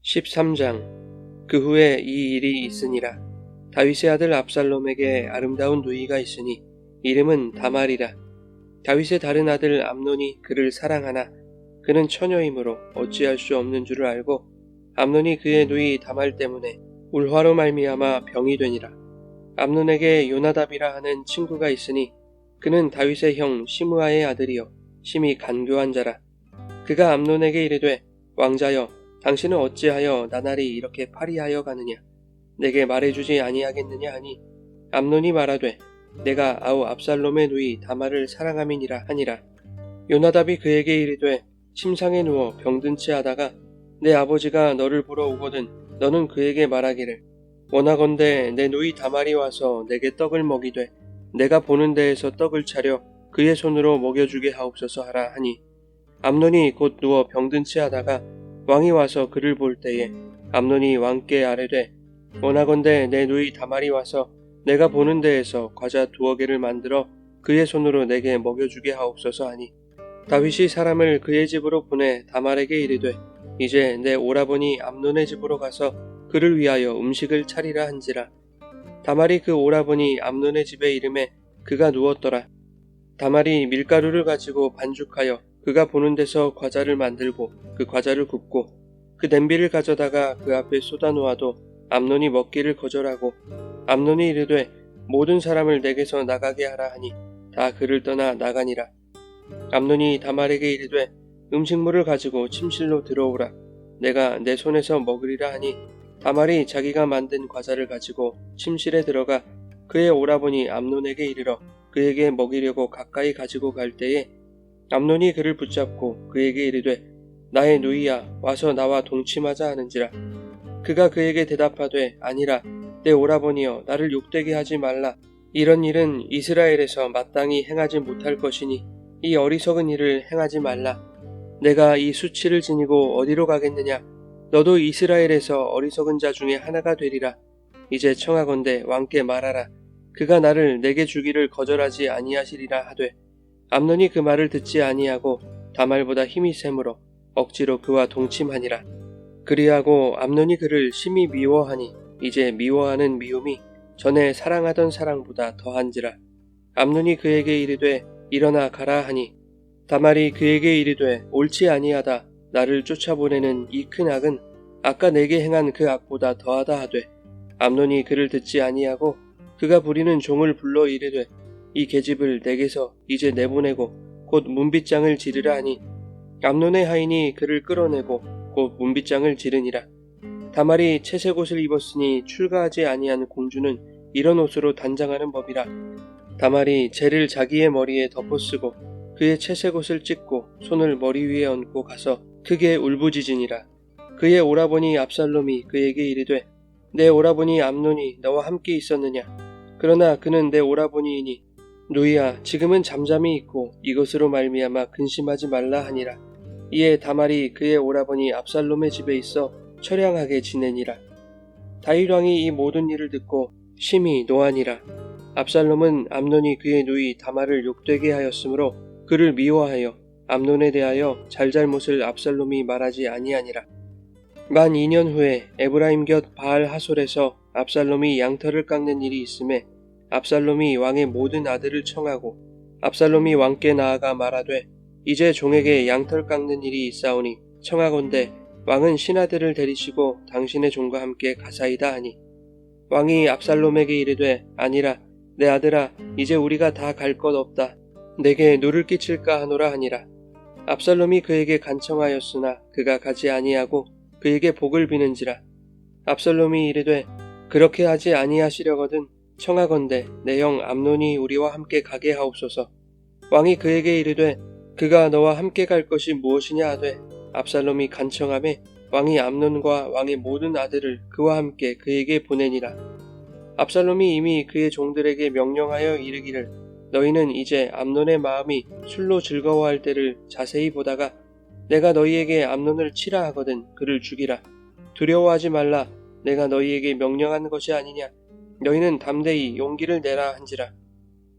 13장. 그 후에 이 일이 있으니라. 다윗의 아들 압살롬에게 아름다운 누이가 있으니 이름은 다말이라. 다윗의 다른 아들 암논이 그를 사랑하나 그는 처녀이므로 어찌할 수 없는 줄을 알고 암논이 그의 누이 다말 때문에 울화로 말미암아 병이 되니라. 암논에게 요나답이라 하는 친구가 있으니 그는 다윗의 형 시므아의 아들이요 심히 간교한 자라. 그가 암논에게 이르되 왕자여, 당신은 어찌하여 나날이 이렇게 파리하여 가느냐? 내게 말해주지 아니하겠느냐 하니 암논이 말하되 내가 아우 압살롬의 누이 다말을 사랑함이니라 하니라. 요나답이 그에게 이르되 침상에 누워 병든 채 하다가 내 아버지가 너를 보러 오거든 너는 그에게 말하기를 원하건대 내 누이 다말이 와서 내게 떡을 먹이되 내가 보는 데에서 떡을 차려 그의 손으로 먹여주게 하옵소서 하라 하니 암논이 곧 누워 병든 채 하다가 왕이 와서 그를 볼 때에 암논이 왕께 아뢰되 원하건대 내 누이 다말이 와서 내가 보는 데에서 과자 2개를 만들어 그의 손으로 내게 먹여주게 하옵소서 하니 다윗이 사람을 그의 집으로 보내 다말에게 이르되 이제 내 오라버니 암논의 집으로 가서 그를 위하여 음식을 차리라 한지라. 다말이 그 오라버니 암논의 집에 이름에 그가 누웠더라. 다말이 밀가루를 가지고 반죽하여 그가 보는 데서 과자를 만들고 그 과자를 굽고 그 냄비를 가져다가 그 앞에 쏟아 놓아도 암논이 먹기를 거절하고 암논이 이르되 모든 사람을 내게서 나가게 하라 하니 다 그를 떠나 나가니라. 암논이 다말에게 이르되 음식물을 가지고 침실로 들어오라. 내가 내 손에서 먹으리라 하니 다말이 자기가 만든 과자를 가지고 침실에 들어가 그의 오라버니 암논에게 이르러 그에게 먹이려고 가까이 가지고 갈 때에 암논이 그를 붙잡고 그에게 이르되 나의 누이야 와서 나와 동침하자 하는지라. 그가 그에게 대답하되 아니라 내 오라버니여 나를 욕되게 하지 말라. 이런 일은 이스라엘에서 마땅히 행하지 못할 것이니 이 어리석은 일을 행하지 말라. 내가 이 수치를 지니고 어디로 가겠느냐. 너도 이스라엘에서 어리석은 자 중에 하나가 되리라. 이제 청하건대 왕께 말하라. 그가 나를 내게 주기를 거절하지 아니하시리라 하되 암논이 그 말을 듣지 아니하고 다말보다 힘이 세므로 억지로 그와 동침하니라. 그리하고 암논이 그를 심히 미워하니 이제 미워하는 미움이 전에 사랑하던 사랑보다 더한지라. 암논이 그에게 이르되 일어나 가라 하니 다말이 그에게 이르되 옳지 아니하다. 나를 쫓아보내는 이 큰 악은 아까 내게 행한 그 악보다 더하다 하되 암논이 그를 듣지 아니하고 그가 부리는 종을 불러 이르되 이 계집을 내게서 이제 내보내고 곧 문빗장을 지르라 하니 암논의 하인이 그를 끌어내고 곧 문빗장을 지르니라. 다말이 채색 옷을 입었으니 출가하지 아니한 공주는 이런 옷으로 단장하는 법이라. 다말이 재를 자기의 머리에 덮어쓰고 그의 채색 옷을 찢고 손을 머리 위에 얹고 가서 크게 울부짖으니라. 그의 오라버니 압살롬이 그에게 이르되 내 오라버니 암논이 너와 함께 있었느냐. 그러나 그는 내 오라버니이니 누이야 지금은 잠잠히 있고 이것으로 말미암아 근심하지 말라 하니라. 이에 다말이 그의 오라버니 압살롬의 집에 있어 처량하게 지내니라. 다윗 왕이 이 모든 일을 듣고 심히 노하니라. 압살롬은 암논이 그의 누이 다말을 욕되게 하였으므로 그를 미워하여 암논에 대하여 잘잘못을 압살롬이 말하지 아니하니라. 만 2년 후에 에브라임 곁 바알 하솔에서 압살롬이 양털을 깎는 일이 있음에 압살롬이 왕의 모든 아들을 청하고 압살롬이 왕께 나아가 말하되 이제 종에게 양털 깎는 일이 있사오니 청하건대 왕은 신하들을 데리시고 당신의 종과 함께 가사이다 하니 왕이 압살롬에게 이르되 아니라 내 아들아 이제 우리가 다 갈 것 없다. 내게 누를 끼칠까 하노라 하니라. 압살롬이 그에게 간청하였으나 그가 가지 아니하고 그에게 복을 비는지라. 압살롬이 이르되 그렇게 하지 아니하시려거든 청하건대 내 형 암논이 우리와 함께 가게 하옵소서. 왕이 그에게 이르되 그가 너와 함께 갈 것이 무엇이냐 하되 압살롬이 간청하매 왕이 암논과 왕의 모든 아들을 그와 함께 그에게 보내니라. 압살롬이 이미 그의 종들에게 명령하여 이르기를 너희는 이제 암논의 마음이 술로 즐거워할 때를 자세히 보다가 내가 너희에게 암논을 치라 하거든 그를 죽이라. 두려워하지 말라. 내가 너희에게 명령한 것이 아니냐. 너희는 담대히 용기를 내라 한지라.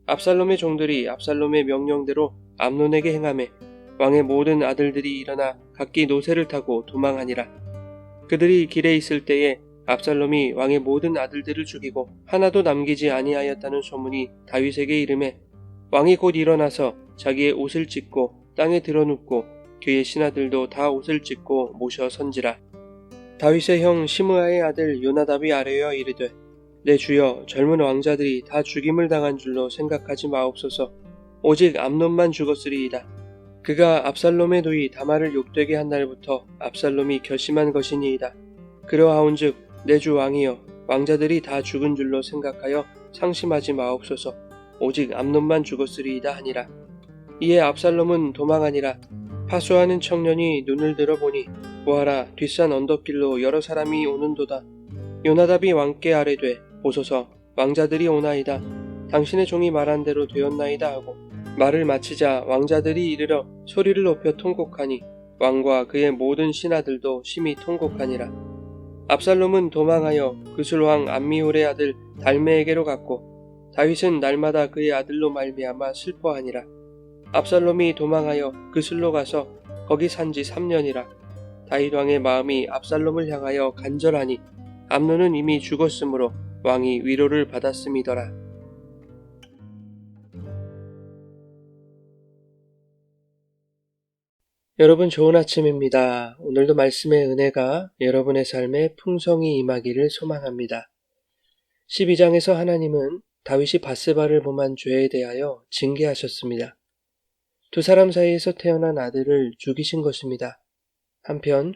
압살롬의 종들이 압살롬의 명령대로 암논에게 행하매 왕의 모든 아들들이 일어나 각기 노새를 타고 도망하니라. 그들이 길에 있을 때에 압살롬이 왕의 모든 아들들을 죽이고 하나도 남기지 아니하였다는 소문이 다윗에게 이르매 왕이 곧 일어나서 자기의 옷을 찢고 땅에 드러눕고 그의 신하들도 다 옷을 찢고 모셔 선지라. 다윗의 형 시므아의 아들 요나답이 아뢰어 이르되 내 주여 젊은 왕자들이 다 죽임을 당한 줄로 생각하지 마옵소서. 오직 암논만 죽었으리이다. 그가 압살롬의 누이 다말을 욕되게 한 날부터 압살롬이 결심한 것이니이다. 그러하온즉 내 주 왕이여 왕자들이 다 죽은 줄로 생각하여 상심하지 마옵소서. 오직 암논만 죽었으리이다 하니라. 이에 압살롬은 도망하니라. 하수하는 청년이 눈을 들어보니 보아라 뒷산 언덕길로 여러 사람이 오는도다. 요나답이 왕께 아뢰되 보소서 왕자들이 오나이다. 당신의 종이 말한 대로 되었나이다 하고 말을 마치자 왕자들이 이르러 소리를 높여 통곡하니 왕과 그의 모든 신하들도 심히 통곡하니라. 압살롬은 도망하여 그술왕 암미홀의 아들 달메에게로 갔고 다윗은 날마다 그의 아들로 말미암아 슬퍼하니라. 압살롬이 도망하여 그술로 가서 거기 산지 3년이라. 다윗 왕의 마음이 압살롬을 향하여 간절하니 암논은 이미 죽었으므로 왕이 위로를 받았음이더라. 여러분 좋은 아침입니다. 오늘도 말씀의 은혜가 여러분의 삶에 풍성히 임하기를 소망합니다. 12장에서 하나님은 다윗이 밧세바를 범한 죄에 대하여 징계하셨습니다. 두 사람 사이에서 태어난 아들을 죽이신 것입니다. 한편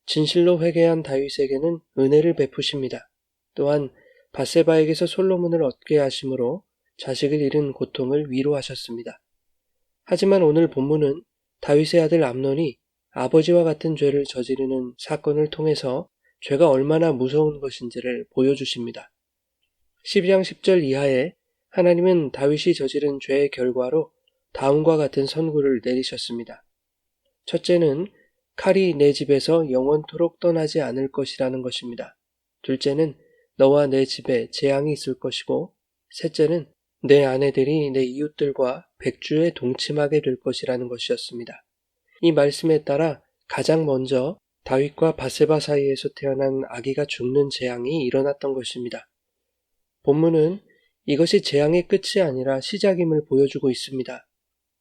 진실로 회개한 다윗에게는 은혜를 베푸십니다. 또한 밧세바에게서 솔로몬을 얻게 하심으로 자식을 잃은 고통을 위로하셨습니다. 하지만 오늘 본문은 다윗의 아들 암논이 아버지와 같은 죄를 저지르는 사건을 통해서 죄가 얼마나 무서운 것인지를 보여주십니다. 12장 10절 이하에 하나님은 다윗이 저지른 죄의 결과로 다음과 같은 선고를 내리셨습니다. 첫째는 칼이 내 집에서 영원토록 떠나지 않을 것이라는 것입니다. 둘째는 너와 내 집에 재앙이 있을 것이고, 셋째는 내 아내들이 내 이웃들과 백주에 동침하게 될 것이라는 것이었습니다. 이 말씀에 따라 가장 먼저 다윗과 밧세바 사이에서 태어난 아기가 죽는 재앙이 일어났던 것입니다. 본문은 이것이 재앙의 끝이 아니라 시작임을 보여주고 있습니다.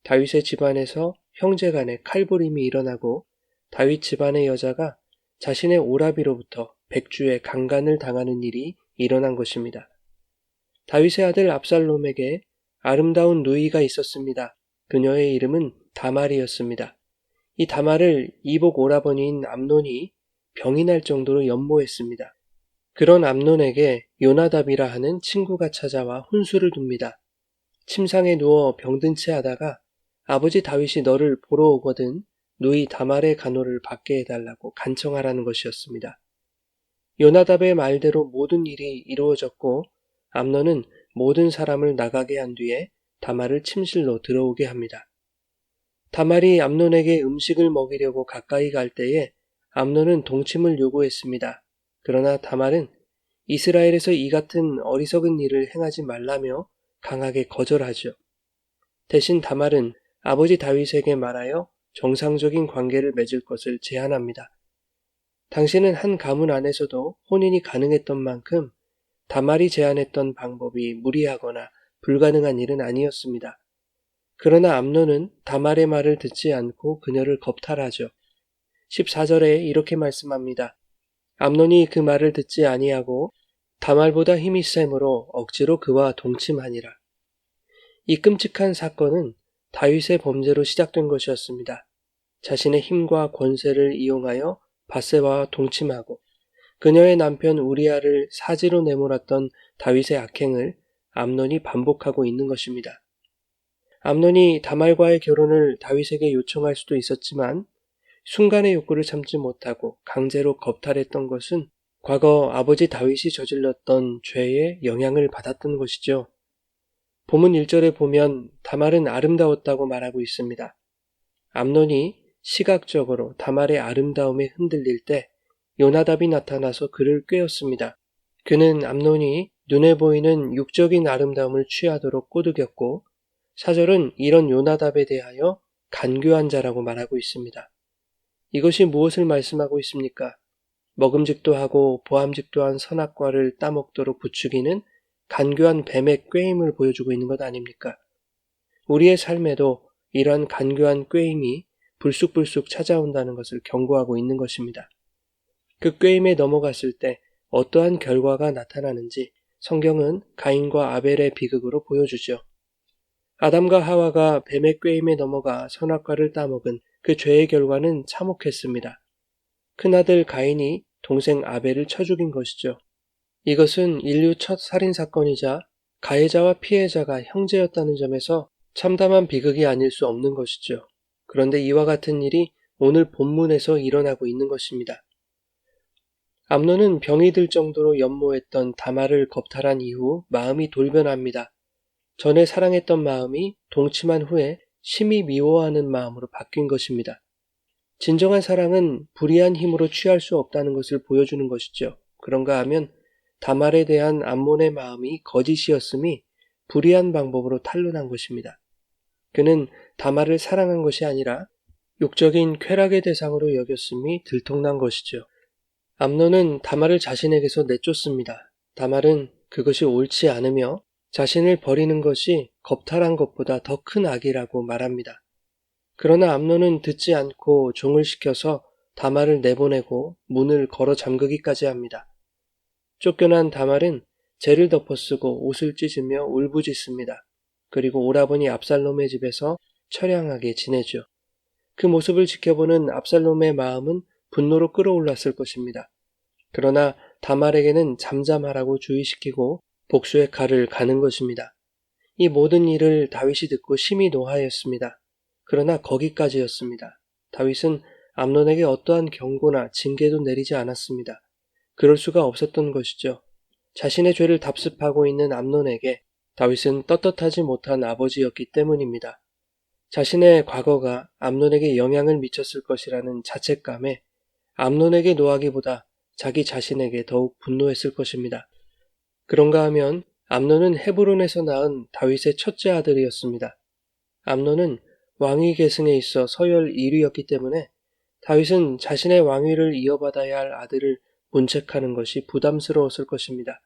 다윗의 집안에서 형제간의 칼부림이 일어나고 다윗 집안의 여자가 자신의 오라비로부터 백주의 강간을 당하는 일이 일어난 것입니다. 다윗의 아들 압살롬에게 아름다운 누이가 있었습니다. 그녀의 이름은 다말이었습니다. 이 다말을 이복 오라버니인 암논이 병이 날 정도로 연모했습니다. 그런 암논에게 요나답이라 하는 친구가 찾아와 혼수를 둡니다. 침상에 누워 병든 채 하다가 아버지 다윗이 너를 보러 오거든 누이 다말의 간호를 받게 해달라고 간청하라는 것이었습니다. 요나답의 말대로 모든 일이 이루어졌고 암논은 모든 사람을 나가게 한 뒤에 다말을 침실로 들어오게 합니다. 다말이 암논에게 음식을 먹이려고 가까이 갈 때에 암논은 동침을 요구했습니다. 그러나 다말은 이스라엘에서 이 같은 어리석은 일을 행하지 말라며 강하게 거절하죠. 대신 다말은 아버지 다윗에게 말하여 정상적인 관계를 맺을 것을 제안합니다. 당시는 한 가문 안에서도 혼인이 가능했던 만큼 다말이 제안했던 방법이 무리하거나 불가능한 일은 아니었습니다. 그러나 암논은 다말의 말을 듣지 않고 그녀를 겁탈하죠. 14절에 이렇게 말씀합니다. 암논이 그 말을 듣지 아니하고 다말보다 힘이 셈으로 억지로 그와 동침하니라. 이 끔찍한 사건은 다윗의 범죄로 시작된 것이었습니다. 자신의 힘과 권세를 이용하여 밧세바와 동침하고 그녀의 남편 우리아를 사지로 내몰았던 다윗의 악행을 암논이 반복하고 있는 것입니다. 암논이 다말과의 결혼을 다윗에게 요청할 수도 있었지만 순간의 욕구를 참지 못하고 강제로 겁탈했던 것은 과거 아버지 다윗이 저질렀던 죄에 영향을 받았던 것이죠. 본문 1절에 보면 다말은 아름다웠다고 말하고 있습니다. 암논이 시각적으로 다말의 아름다움에 흔들릴 때 요나답이 나타나서 그를 꿰었습니다. 그는 암논이 눈에 보이는 육적인 아름다움을 취하도록 꼬드겼고 4절은 이런 요나답에 대하여 간교한 자라고 말하고 있습니다. 이것이 무엇을 말씀하고 있습니까? 먹음직도 하고 보암직도 한 선악과를 따먹도록 부추기는 간교한 뱀의 꾀임을 보여주고 있는 것 아닙니까? 우리의 삶에도 이러한 간교한 꾀임이 불쑥불쑥 찾아온다는 것을 경고하고 있는 것입니다. 그 꾀임에 넘어갔을 때 어떠한 결과가 나타나는지 성경은 가인과 아벨의 비극으로 보여주죠. 아담과 하와가 뱀의 꾀임에 넘어가 선악과를 따먹은 그 죄의 결과는 참혹했습니다. 큰아들 가인이 동생 아벨을 쳐 죽인 것이죠. 이것은 인류 첫 살인사건이자 가해자와 피해자가 형제였다는 점에서 참담한 비극이 아닐 수 없는 것이죠. 그런데 이와 같은 일이 오늘 본문에서 일어나고 있는 것입니다. 암논은 병이 들 정도로 연모했던 다말을 겁탈한 이후 마음이 돌변합니다. 전에 사랑했던 마음이 동침한 후에 심히 미워하는 마음으로 바뀐 것입니다. 진정한 사랑은 불의한 힘으로 취할 수 없다는 것을 보여주는 것이죠. 그런가 하면 다말에 대한 암몬의 마음이 거짓이었음이 불의한 방법으로 탄로난 것입니다. 그는 다말을 사랑한 것이 아니라 욕적인 쾌락의 대상으로 여겼음이 들통난 것이죠. 암논은 다말을 자신에게서 내쫓습니다. 다말은 그것이 옳지 않으며 자신을 버리는 것이 겁탈한 것보다 더 큰 악이라고 말합니다. 그러나 암논은 듣지 않고 종을 시켜서 다말을 내보내고 문을 걸어 잠그기까지 합니다. 쫓겨난 다말은 죄를 덮어쓰고 옷을 찢으며 울부짖습니다. 그리고 오라버니 압살롬의 집에서 처량하게 지내죠. 그 모습을 지켜보는 압살롬의 마음은 분노로 끌어올랐을 것입니다. 그러나 다말에게는 잠잠하라고 주의시키고 복수의 칼을 가는 것입니다. 이 모든 일을 다윗이 듣고 심히 노하였습니다. 그러나 거기까지였습니다. 다윗은 암논에게 어떠한 경고나 징계도 내리지 않았습니다. 그럴 수가 없었던 것이죠. 자신의 죄를 답습하고 있는 암논에게 다윗은 떳떳하지 못한 아버지였기 때문입니다. 자신의 과거가 암논에게 영향을 미쳤을 것이라는 자책감에 암논에게 노하기보다 자기 자신에게 더욱 분노했을 것입니다. 그런가 하면 암논은 헤브론에서 낳은 다윗의 첫째 아들이었습니다. 암논은 왕위 계승에 있어 서열 1위였기 때문에 다윗은 자신의 왕위를 이어받아야 할 아들을 문책하는 것이 부담스러웠을 것입니다.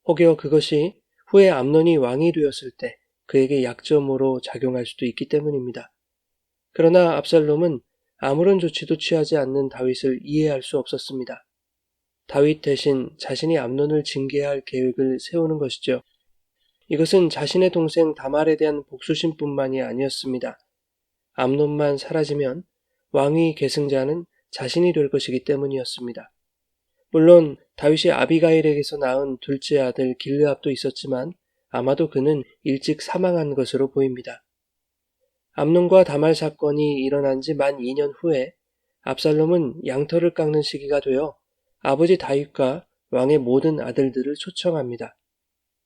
혹여 그것이 후에 암논이 왕이 되었을 때 그에게 약점으로 작용할 수도 있기 때문입니다. 그러나 압살롬은 아무런 조치도 취하지 않는 다윗을 이해할 수 없었습니다. 다윗 대신 자신이 암논을 징계할 계획을 세우는 것이죠. 이것은 자신의 동생 다말에 대한 복수심뿐만이 아니었습니다. 암논만 사라지면 왕위 계승자는 자신이 될 것이기 때문이었습니다. 물론 다윗이 아비가일에게서 낳은 둘째 아들 길르압도 있었지만 아마도 그는 일찍 사망한 것으로 보입니다. 암논과 다말 사건이 일어난 지 만 2년 후에 압살롬은 양털을 깎는 시기가 되어 아버지 다윗과 왕의 모든 아들들을 초청합니다.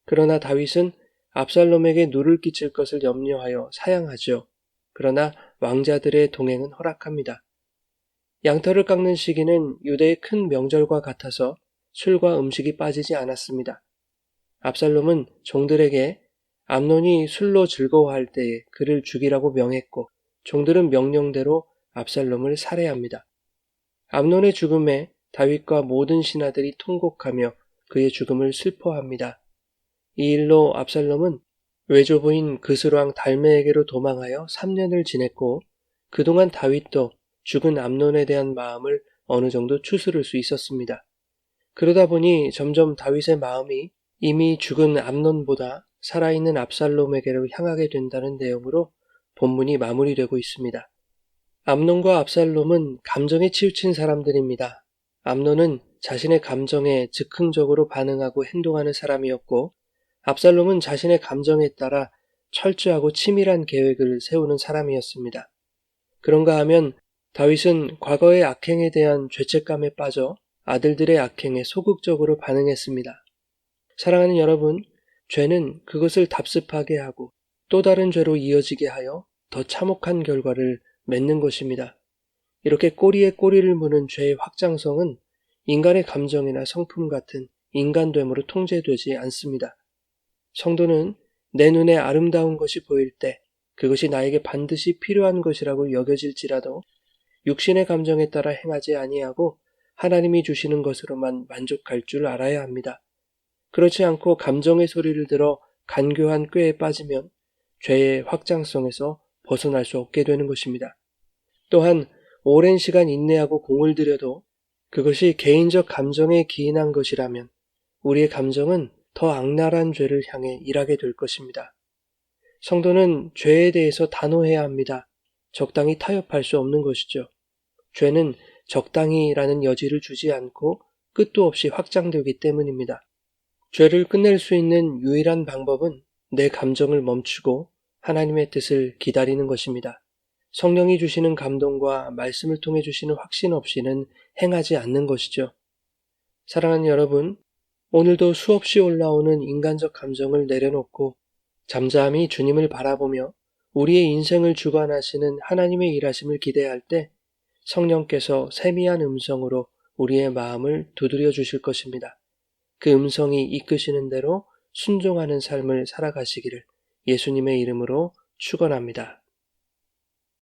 그러나 다윗은 압살롬에게 누를 끼칠 것을 염려하여 사양하죠. 그러나 왕자들의 동행은 허락합니다. 양털을 깎는 시기는 유대의 큰 명절과 같아서 술과 음식이 빠지지 않았습니다. 압살롬은 종들에게 암논이 술로 즐거워할 때에 그를 죽이라고 명했고 종들은 명령대로 압살롬을 살해합니다. 암논의 죽음에 다윗과 모든 신하들이 통곡하며 그의 죽음을 슬퍼합니다. 이 일로 압살롬은 외조부인 그스왕 달메에게로 도망하여 3년을 지냈고 그동안 다윗도 죽은 암논에 대한 마음을 어느 정도 추스를 수 있었습니다. 그러다 보니 점점 다윗의 마음이 이미 죽은 암논보다 살아있는 압살롬에게로 향하게 된다는 내용으로 본문이 마무리되고 있습니다. 암논과 압살롬은 감정에 치우친 사람들입니다. 암논은 자신의 감정에 즉흥적으로 반응하고 행동하는 사람이었고 압살롬은 자신의 감정에 따라 철저하고 치밀한 계획을 세우는 사람이었습니다. 그런가 하면 다윗은 과거의 악행에 대한 죄책감에 빠져 아들들의 악행에 소극적으로 반응했습니다. 사랑하는 여러분, 죄는 그것을 답습하게 하고 또 다른 죄로 이어지게 하여 더 참혹한 결과를 맺는 것입니다. 이렇게 꼬리에 꼬리를 무는 죄의 확장성은 인간의 감정이나 성품 같은 인간됨으로 통제되지 않습니다. 성도는 내 눈에 아름다운 것이 보일 때 그것이 나에게 반드시 필요한 것이라고 여겨질지라도 육신의 감정에 따라 행하지 아니하고 하나님이 주시는 것으로만 만족할 줄 알아야 합니다. 그렇지 않고 감정의 소리를 들어 간교한 꾀에 빠지면 죄의 확장성에서 벗어날 수 없게 되는 것입니다. 또한 오랜 시간 인내하고 공을 들여도 그것이 개인적 감정에 기인한 것이라면 우리의 감정은 더 악랄한 죄를 향해 일하게 될 것입니다. 성도는 죄에 대해서 단호해야 합니다. 적당히 타협할 수 없는 것이죠. 죄는 적당히라는 여지를 주지 않고 끝도 없이 확장되기 때문입니다. 죄를 끝낼 수 있는 유일한 방법은 내 감정을 멈추고 하나님의 뜻을 기다리는 것입니다. 성령이 주시는 감동과 말씀을 통해 주시는 확신 없이는 행하지 않는 것이죠. 사랑하는 여러분, 오늘도 수없이 올라오는 인간적 감정을 내려놓고 잠잠히 주님을 바라보며 우리의 인생을 주관하시는 하나님의 일하심을 기대할 때 성령께서 세미한 음성으로 우리의 마음을 두드려 주실 것입니다. 그 음성이 이끄시는 대로 순종하는 삶을 살아가시기를 예수님의 이름으로 축원합니다.